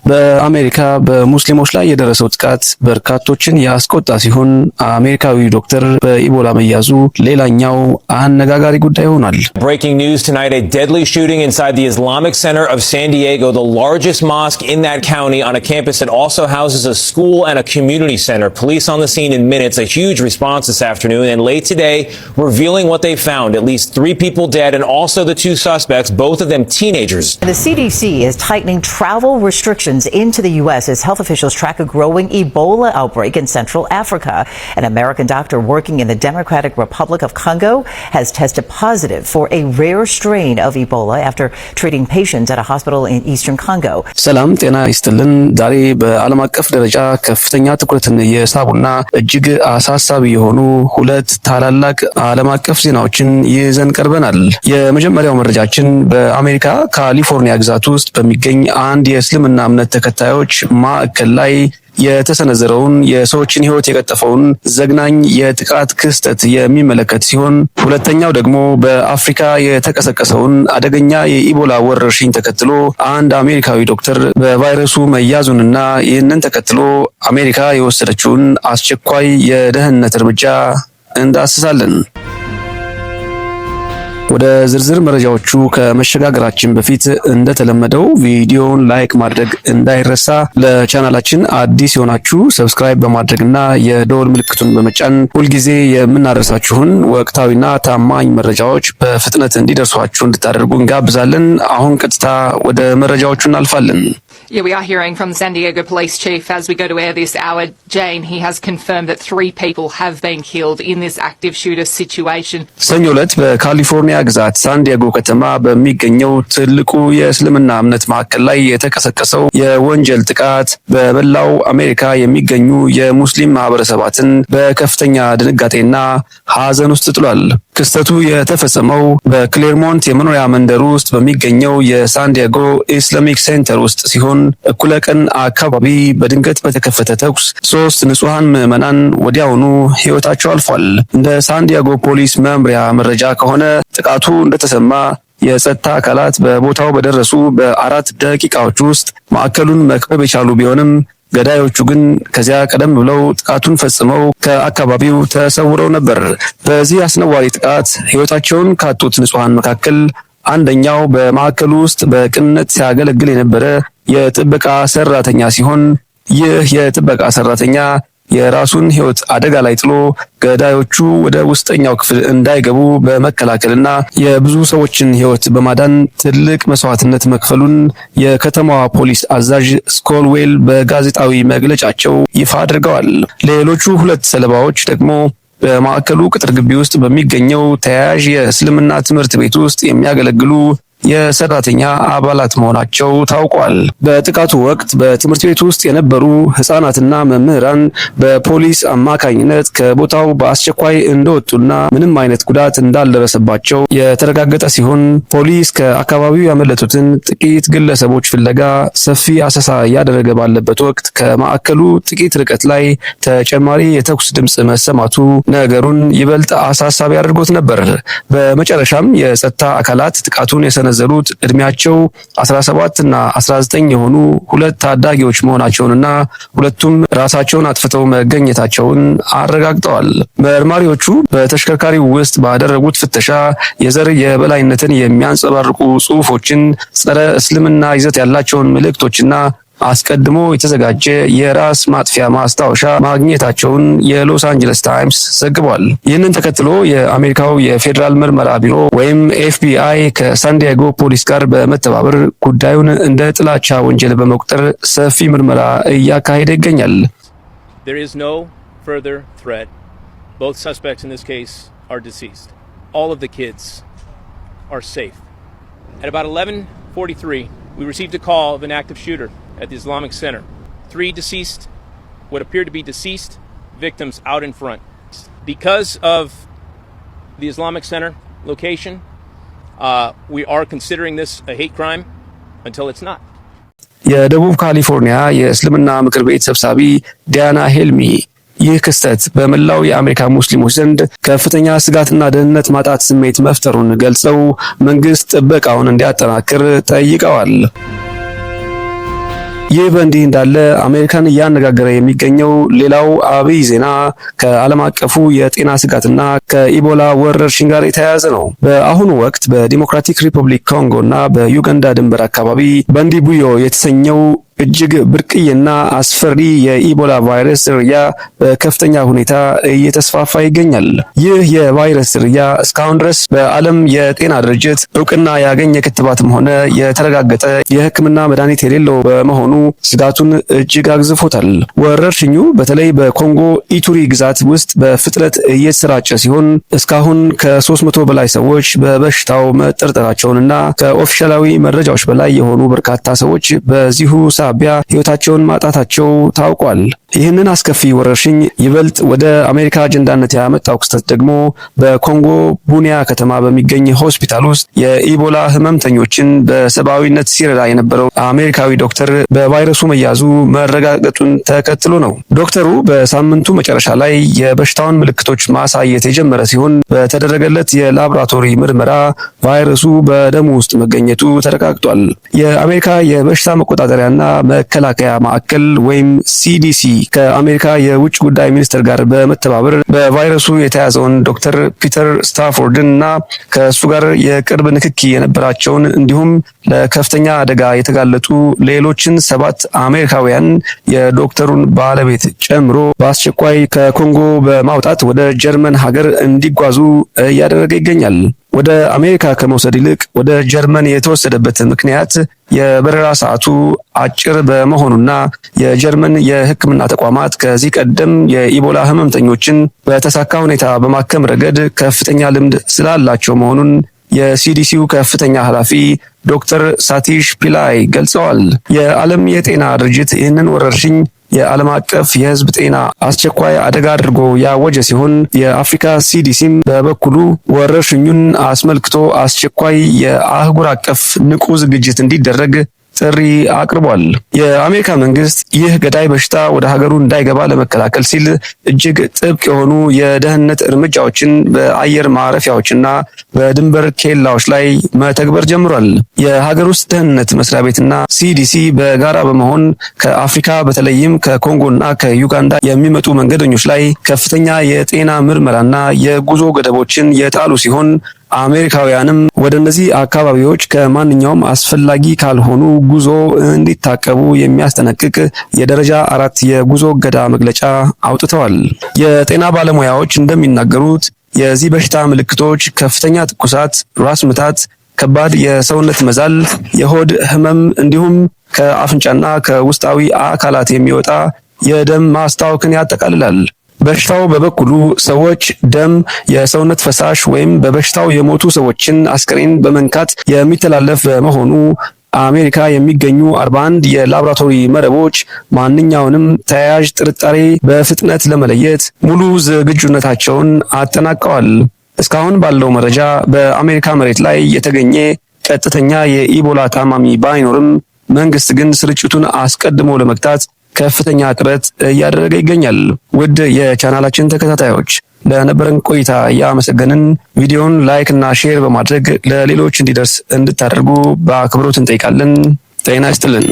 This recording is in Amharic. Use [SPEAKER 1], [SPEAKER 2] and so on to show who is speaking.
[SPEAKER 1] በአሜሪካ በሙስሊሞች ላይ የደረሰው ጥቃት በርካቶችን ያስቆጣ ሲሆን አሜሪካዊ ዶክተር በኢቦላ መያዙ ሌላኛው አነጋጋሪ ጉዳይ ሆኗል።
[SPEAKER 2] Breaking news tonight, a deadly shooting inside the Islamic Center of San Diego, the largest mosque in that county on a campus that also houses a school and a community center. Police on the scene in minutes, a huge response this afternoon, and late today revealing what they found. At least 3 people dead and also the 2 suspects, both of them teenagers.
[SPEAKER 3] The CDC is tightening travel restrictions into the U.S. as health officials track a growing Ebola outbreak in Central Africa. An American doctor working in the Democratic Republic of Congo has tested positive for a rare strain of Ebola after treating patients at a hospital in eastern Congo.
[SPEAKER 1] ሰላም ጤና ይስጥልን። ዛሬ በዓለም አቀፍ ደረጃ ከፍተኛ ትኩረትን የሳቡና እጅግ አሳሳቢ የሆኑ ሁለት ታላላቅ ዓለም አቀፍ ዜናዎችን ይዘን ቀርበናል። የመጀመሪያው መረጃችን በአሜሪካ ካሊፎርኒያ ግዛት ውስጥ በሚገኝ አንድ የእስልምና እምነት ተከታዮች ማዕከል ላይ የተሰነዘረውን የሰዎችን ሕይወት የቀጠፈውን ዘግናኝ የጥቃት ክስተት የሚመለከት ሲሆን ሁለተኛው ደግሞ በአፍሪካ የተቀሰቀሰውን አደገኛ የኢቦላ ወረርሽኝ ተከትሎ አንድ አሜሪካዊ ዶክተር በቫይረሱ መያዙንና ይህንን ተከትሎ አሜሪካ የወሰደችውን አስቸኳይ የደህንነት እርምጃ እንዳስሳለን። ወደ ዝርዝር መረጃዎቹ ከመሸጋገራችን በፊት እንደተለመደው ቪዲዮውን ላይክ ማድረግ እንዳይረሳ፣ ለቻናላችን አዲስ የሆናችሁ ሰብስክራይብ በማድረግና የደወል ምልክቱን በመጫን ሁልጊዜ የምናደርሳችሁን ወቅታዊና ታማኝ መረጃዎች በፍጥነት እንዲደርሷችሁ እንድታደርጉ እንጋብዛለን። አሁን ቀጥታ ወደ መረጃዎቹ እናልፋለን።
[SPEAKER 4] Yeah, we are hearing from the San Diego Police Chief as we go to air this hour. Jane, he has confirmed that 3 people have been killed in this active shooter situation.
[SPEAKER 1] ሰኞ ዕለት በካሊፎርኒያ ግዛት ሳን ዲያጎ ከተማ በሚገኘው ትልቁ የእስልምና እምነት ማዕከል ላይ የተቀሰቀሰው የወንጀል ጥቃት በመላው አሜሪካ የሚገኙ የሙስሊም ማህበረሰባትን በከፍተኛ ድንጋጤና ሐዘን ውስጥ ጥሏል። ክስተቱ የተፈጸመው በክሌርሞንት የመኖሪያ መንደር ውስጥ በሚገኘው የሳን ዲያጎ ኢስላሚክ ሴንተር ውስጥ ሲሆን እኩለ ቀን አካባቢ በድንገት በተከፈተ ተኩስ 3 ንጹሃን ምዕመናን ወዲያውኑ ሕይወታቸው አልፏል። እንደ ሳን ዲያጎ ፖሊስ መምሪያ መረጃ ከሆነ ጥቃቱ እንደተሰማ የጸጥታ አካላት በቦታው በደረሱ በ4 ደቂቃዎች ውስጥ ማዕከሉን መክበብ የቻሉ ቢሆንም ገዳዮቹ ግን ከዚያ ቀደም ብለው ጥቃቱን ፈጽመው ከአካባቢው ተሰውረው ነበር። በዚህ አስነዋሪ ጥቃት ሕይወታቸውን ካጡት ንጹሃን መካከል አንደኛው በማዕከሉ ውስጥ በቅንነት ሲያገለግል የነበረ የጥበቃ ሰራተኛ ሲሆን ይህ የጥበቃ ሰራተኛ የራሱን ሕይወት አደጋ ላይ ጥሎ ገዳዮቹ ወደ ውስጠኛው ክፍል እንዳይገቡ በመከላከልና የብዙ ሰዎችን ሕይወት በማዳን ትልቅ መስዋዕትነት መክፈሉን የከተማዋ ፖሊስ አዛዥ ስኮልዌል በጋዜጣዊ መግለጫቸው ይፋ አድርገዋል። ሌሎቹ 2 ሰለባዎች ደግሞ በማዕከሉ ቅጥር ግቢ ውስጥ በሚገኘው ተያያዥ የእስልምና ትምህርት ቤት ውስጥ የሚያገለግሉ የሰራተኛ አባላት መሆናቸው ታውቋል። በጥቃቱ ወቅት በትምህርት ቤት ውስጥ የነበሩ ህፃናትና መምህራን በፖሊስ አማካኝነት ከቦታው በአስቸኳይ እንደወጡና ምንም አይነት ጉዳት እንዳልደረሰባቸው የተረጋገጠ ሲሆን ፖሊስ ከአካባቢው ያመለጡትን ጥቂት ግለሰቦች ፍለጋ ሰፊ አሰሳ እያደረገ ባለበት ወቅት ከማዕከሉ ጥቂት ርቀት ላይ ተጨማሪ የተኩስ ድምፅ መሰማቱ ነገሩን ይበልጥ አሳሳቢ አድርጎት ነበር። በመጨረሻም የጸጥታ አካላት ጥቃቱን ዘሩት እድሜያቸው 17 እና 19 የሆኑ 2 ታዳጊዎች መሆናቸውንና ሁለቱም ራሳቸውን አጥፍተው መገኘታቸውን አረጋግጠዋል። መርማሪዎቹ በተሽከርካሪው ውስጥ ባደረጉት ፍተሻ የዘር የበላይነትን የሚያንጸባርቁ ጽሑፎችን፣ ጸረ እስልምና ይዘት ያላቸውን መልእክቶችና አስቀድሞ የተዘጋጀ የራስ ማጥፊያ ማስታወሻ ማግኘታቸውን የሎስ አንጀለስ ታይምስ ዘግቧል። ይህንን ተከትሎ የአሜሪካው የፌዴራል ምርመራ ቢሮ ወይም ኤፍቢአይ ከሳን ዲያጎ ፖሊስ ጋር በመተባበር ጉዳዩን እንደ ጥላቻ ወንጀል በመቁጠር ሰፊ ምርመራ እያካሄደ ይገኛል።
[SPEAKER 5] There is no further threat. Both suspects in this case are deceased. All of the kids are safe. At about 11:43, we received a call of an active shooter at the Islamic Center. 3 deceased, what appear to be deceased victims out in front. Because of the Islamic Center location, we are considering this a hate crime until it's not.
[SPEAKER 1] የደቡብ ካሊፎርኒያ የእስልምና ምክር ቤት ሰብሳቢ ዲያና ሄልሚ ይህ ክስተት በመላው የአሜሪካ ሙስሊሞች ዘንድ ከፍተኛ ስጋትና ደህንነት ማጣት ስሜት መፍጠሩን ገልጸው መንግስት ጥበቃውን እንዲያጠናክር ጠይቀዋል። ይህ በእንዲህ እንዳለ አሜሪካን እያነጋገረ የሚገኘው ሌላው አብይ ዜና ከዓለም አቀፉ የጤና ስጋትና ከኢቦላ ወረርሽኝ ጋር የተያያዘ ነው። በአሁኑ ወቅት በዲሞክራቲክ ሪፐብሊክ ኮንጎ እና በዩጋንዳ ድንበር አካባቢ ባንዲቡዮ የተሰኘው እጅግ ብርቅዬና አስፈሪ የኢቦላ ቫይረስ ዝርያ በከፍተኛ ሁኔታ እየተስፋፋ ይገኛል። ይህ የቫይረስ ዝርያ እስካሁን ድረስ በዓለም የጤና ድርጅት እውቅና ያገኘ ክትባትም ሆነ የተረጋገጠ የሕክምና መድኃኒት የሌለው በመሆኑ ስጋቱን እጅግ አግዝፎታል። ወረርሽኙ በተለይ በኮንጎ ኢቱሪ ግዛት ውስጥ በፍጥነት እየተሰራጨ ሲሆን እስካሁን ከ300 በላይ ሰዎች በበሽታው መጠርጠራቸውንና ከኦፊሻላዊ መረጃዎች በላይ የሆኑ በርካታ ሰዎች በዚሁ ሳቢያ ሕይወታቸውን ማጣታቸው ታውቋል። ይህንን አስከፊ ወረርሽኝ ይበልጥ ወደ አሜሪካ አጀንዳነት ያመጣው ክስተት ደግሞ በኮንጎ ቡኒያ ከተማ በሚገኝ ሆስፒታል ውስጥ የኢቦላ ህመምተኞችን በሰብአዊነት ሲረዳ የነበረው አሜሪካዊ ዶክተር በቫይረሱ መያዙ መረጋገጡን ተከትሎ ነው። ዶክተሩ በሳምንቱ መጨረሻ ላይ የበሽታውን ምልክቶች ማሳየት የጀመረ ሲሆን በተደረገለት የላቦራቶሪ ምርመራ ቫይረሱ በደሙ ውስጥ መገኘቱ ተረጋግጧል። የአሜሪካ የበሽታ መቆጣጠሪያና መከላከያ ማዕከል ወይም ሲዲሲ ከአሜሪካ የውጭ ጉዳይ ሚኒስቴር ጋር በመተባበር በቫይረሱ የተያዘውን ዶክተር ፒተር ስታፎርድን እና ከእሱ ጋር የቅርብ ንክኪ የነበራቸውን እንዲሁም ለከፍተኛ አደጋ የተጋለጡ ሌሎችን 7 አሜሪካውያን የዶክተሩን ባለቤት ጨምሮ በአስቸኳይ ከኮንጎ በማውጣት ወደ ጀርመን ሀገር እንዲጓዙ እያደረገ ይገኛል። ወደ አሜሪካ ከመውሰድ ይልቅ ወደ ጀርመን የተወሰደበት ምክንያት የበረራ ሰዓቱ አጭር በመሆኑና የጀርመን የሕክምና ተቋማት ከዚህ ቀደም የኢቦላ ህመምተኞችን በተሳካ ሁኔታ በማከም ረገድ ከፍተኛ ልምድ ስላላቸው መሆኑን የሲዲሲው ከፍተኛ ኃላፊ ዶክተር ሳቲሽ ፒላይ ገልጸዋል። የዓለም የጤና ድርጅት ይህንን ወረርሽኝ የዓለም አቀፍ የህዝብ ጤና አስቸኳይ አደጋ አድርጎ ያወጀ ሲሆን የአፍሪካ ሲዲሲም በበኩሉ ወረርሽኙን አስመልክቶ አስቸኳይ የአህጉር አቀፍ ንቁ ዝግጅት እንዲደረግ ጥሪ አቅርቧል። የአሜሪካ መንግስት ይህ ገዳይ በሽታ ወደ ሀገሩ እንዳይገባ ለመከላከል ሲል እጅግ ጥብቅ የሆኑ የደህንነት እርምጃዎችን በአየር ማረፊያዎችና በድንበር ኬላዎች ላይ መተግበር ጀምሯል። የሀገር ውስጥ ደህንነት መስሪያ ቤትና ሲዲሲ በጋራ በመሆን ከአፍሪካ በተለይም ከኮንጎና ከዩጋንዳ የሚመጡ መንገደኞች ላይ ከፍተኛ የጤና ምርመራና የጉዞ ገደቦችን የጣሉ ሲሆን አሜሪካውያንም ወደ እነዚህ አካባቢዎች ከማንኛውም አስፈላጊ ካልሆኑ ጉዞ እንዲታቀቡ የሚያስጠነቅቅ የደረጃ 4 የጉዞ እገዳ መግለጫ አውጥተዋል። የጤና ባለሙያዎች እንደሚናገሩት የዚህ በሽታ ምልክቶች ከፍተኛ ትኩሳት፣ ራስ ምታት፣ ከባድ የሰውነት መዛል፣ የሆድ ህመም እንዲሁም ከአፍንጫና ከውስጣዊ አካላት የሚወጣ የደም ማስታወክን ያጠቃልላል። በሽታው በበኩሉ ሰዎች ደም፣ የሰውነት ፈሳሽ ወይም በበሽታው የሞቱ ሰዎችን አስክሬን በመንካት የሚተላለፍ በመሆኑ አሜሪካ የሚገኙ 41 የላቦራቶሪ መረቦች ማንኛውንም ተያያዥ ጥርጣሬ በፍጥነት ለመለየት ሙሉ ዝግጁነታቸውን አጠናቀዋል። እስካሁን ባለው መረጃ በአሜሪካ መሬት ላይ የተገኘ ቀጥተኛ የኢቦላ ታማሚ ባይኖርም መንግስት ግን ስርጭቱን አስቀድሞ ለመግታት ከፍተኛ ጥረት እያደረገ ይገኛል። ውድ የቻናላችን ተከታታዮች ለነበረን ቆይታ ያመሰገንን። ቪዲዮውን ላይክ እና ሼር በማድረግ ለሌሎች እንዲደርስ እንድታደርጉ በአክብሮት እንጠይቃለን። ጤና ይስጥልን።